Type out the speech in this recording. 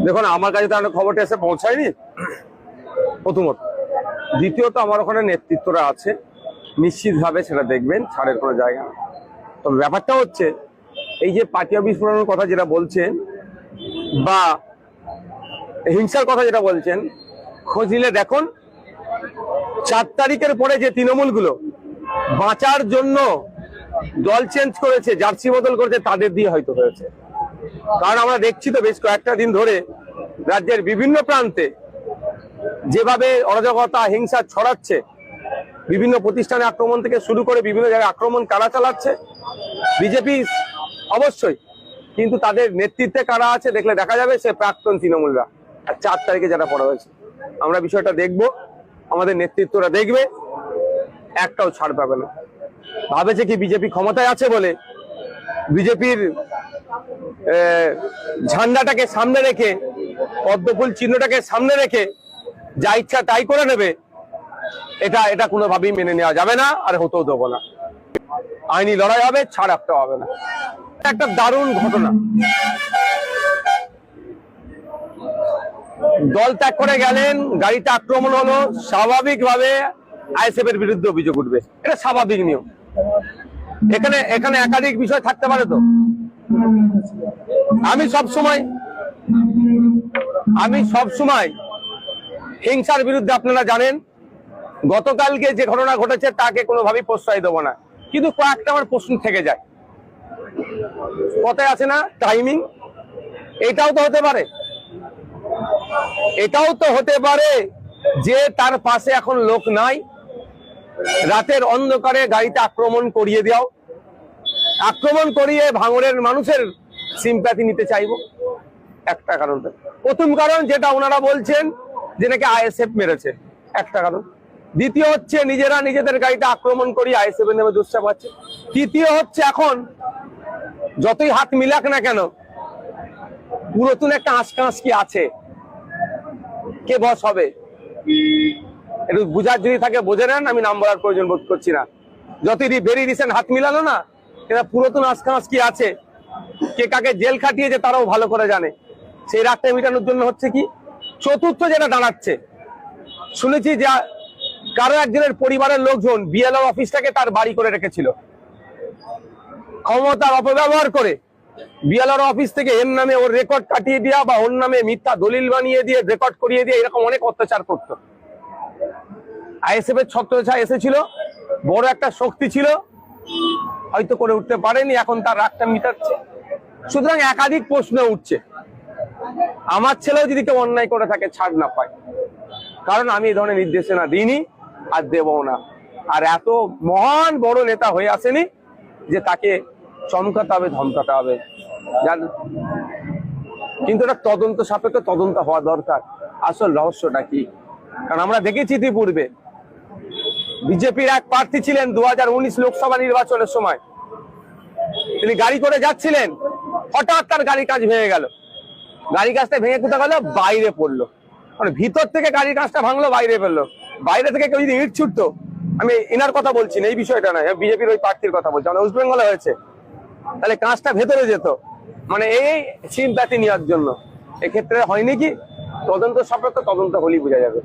দেখুন, আমার কাছে তো আমার খবরটা এসে পৌঁছায়নি, প্রথমত। দ্বিতীয়ত, আমার ওখানে নেতৃত্বরা আছে, নিশ্চিতভাবে সেটা দেখবেন, ছাড়ের কোনো জায়গা না। তবে ব্যাপারটা হচ্ছে, এই যে পাটিয়া বিস্ফোরণের কথা যেটা বলছেন বা হিংসার কথা যেটা বলছেন, খোঁজ নিলে দেখুন 4 তারিখের পরে যে তৃণমূলগুলো বাঁচার জন্য দল চেঞ্জ করেছে, জার্সি বদল করেছে, তাদের দিয়ে হয়তো হয়েছে। কারণ আমরা দেখছি তো বেশ কয়েকটা দিন ধরে রাজ্যের বিভিন্ন প্রান্তে যেভাবে অরাজকতা হিংসা ছড়াচ্ছে, বিভিন্ন প্রতিষ্ঠানে আক্রমণ থেকে শুরু করে বিভিন্ন জায়গায় আক্রমণ কারা চালাচ্ছে, বিজেপি অবশ্যই, কিন্তু তাদের নেতৃত্বে কারা আছে দেখলে দেখা যাবে সে প্রাক্তন তৃণমূলরা। আর 4 তারিখে যারা পড়া হয়েছে, আমরা বিষয়টা দেখব, আমাদের নেতৃত্বরা দেখবে, একটাও ছাড় পাবে না। ভাবেছে কি বিজেপি ক্ষমতায় আছে বলে বিজেপির ঝান্ডাটাকে সামনে রেখে, পদ্মফুল চিহ্নটাকে সামনে রেখে যা ইচ্ছা তাই করে নেবে, এটা কোনোভাবেই মেনে নেওয়া যাবে না, আর হতেও দেবো না। আইনি লড়াই হবে, ছাড় একটা হবে না। একটা দারুণ ঘটনা, দল ত্যাগ করে গেলেন, গাড়িতে আক্রমণ হলো, স্বাভাবিকভাবে আইএসএফ এর বিরুদ্ধে অভিযোগ উঠবে, এটা স্বাভাবিক নিয়ম। এখানে একাধিক বিষয় থাকতে পারে। তো আমি সবসময় হিংসার বিরুদ্ধে, আপনারা জানেন গতকালকে যে ঘটনা ঘটেছে তাকে কোনোভাবেই প্রশ্রয় দেবো না, কিন্তু কয়েকটা আমার প্রশ্ন থেকে যায়। কথায় আছে না, টাইমিং। এটাও তো হতে পারে যে তার পাশে এখন লোক নাই, রাতের অন্ধকারে গাড়িতে আক্রমণ করিয়ে দাও, আক্রমণ করিয়ে ভাঙড়ের মানুষের সিম্প্যাথি নিতে চাইবো, একটা কারণ। প্রথম কারণ যেটা ওনারা বলছেন যে নাকি আইএসএফ মেরেছে, একটা কারণ। দ্বিতীয় হচ্ছে নিজেরা নিজেদের গাড়িতে আক্রমণ করি আইএসএফ এর নামে দুঃসাপ আছে। তৃতীয় হচ্ছে এখন যতই হাত মিলাক না কেন, পুরাতন একটা আঁচকাঁচ কি আছে, কে বস হবে একটু বুঝার যদি থাকে বোঝে নেন, আমি নাম বলার প্রয়োজন বোধ করছি না। যতই ভেরি রিসেন্ট হাত মিলালো না, এটা পুরাতন আঁচকাঁচ কি আছে, কে কাকে জেল খাটিয়েছে তারাও ভালো করে জানে। সেই রাগটা মেটানোর জন্য হচ্ছে কি, চতুর্থ যেটা দাঁড়াচ্ছে, শুনেছি যে কারো একজনের পরিবারের লোকজন বিএলও অফিসটাকে তার বাড়ি করে রেখেছিল, ক্ষমতার অপব্যবহার করে বিএলআর অফিস থেকে এর নামে ওর রেকর্ড কাটিয়ে দেওয়া বা ওর নামে মিথ্যা দলিল বানিয়ে দিয়ে রেকর্ড করিয়ে দিয়ে এরকম অনেক অত্যাচার করতো। আইএসএফ এর ছত্রছায়া এসেছিল, বড় একটা শক্তি ছিল, হয়তো করে উঠতে পারেনি, এখন তার রাগটা মিটাচ্ছে। সুতরাং একাধিক প্রশ্ন উঠছে, আমার ছেলেও যদি কেউ অন্যায় করে থাকে ছাড় না পায়, কারণ আমি এই ধরনের নির্দেশনা দিইনি আর দেবও না। আর এত মহান বড় নেতা হয়ে আসেনি যে তাকে চমকাতে হবে, ধমকাতে হবে। কিন্তু এটা তদন্ত সাপেক্ষ তদন্ত হওয়া দরকার, আসল রহস্যটা কি। কারণ আমরা দেখেছি ইতিপূর্বে বিজেপির এক প্রার্থী ছিলেন 2019 লোকসভা নির্বাচনের সময়, তিনি গাড়ি করে যাচ্ছিলেন, হঠাৎ তার গাড়ির কাঁচ ভেঙে গেল। গাড়ি কাঁচটা ভেঙে কোথায় গেল, বাইরে পড়লো। মানে ভিতর থেকে গাড়ির কাঁচটা ভাঙলো, বাইরে ফেললো। বাইরে থেকে কেউ যদি ইট ছুটতো, আমি এনার কথা বলছি না, এই বিষয়টা নয়, বিজেপির ওই প্রার্থীর কথা বলছি, মানে ওয়েস্ট বেঙ্গলে হয়েছে, তাহলে কাঁচটা ভেতরে যেত, মানে এই সিম্প্যাথি নেওয়ার জন্য। এক্ষেত্রে হয়নি কি, তদন্ত সাপেক্ষ তদন্ত হলেই বোঝা যাবে।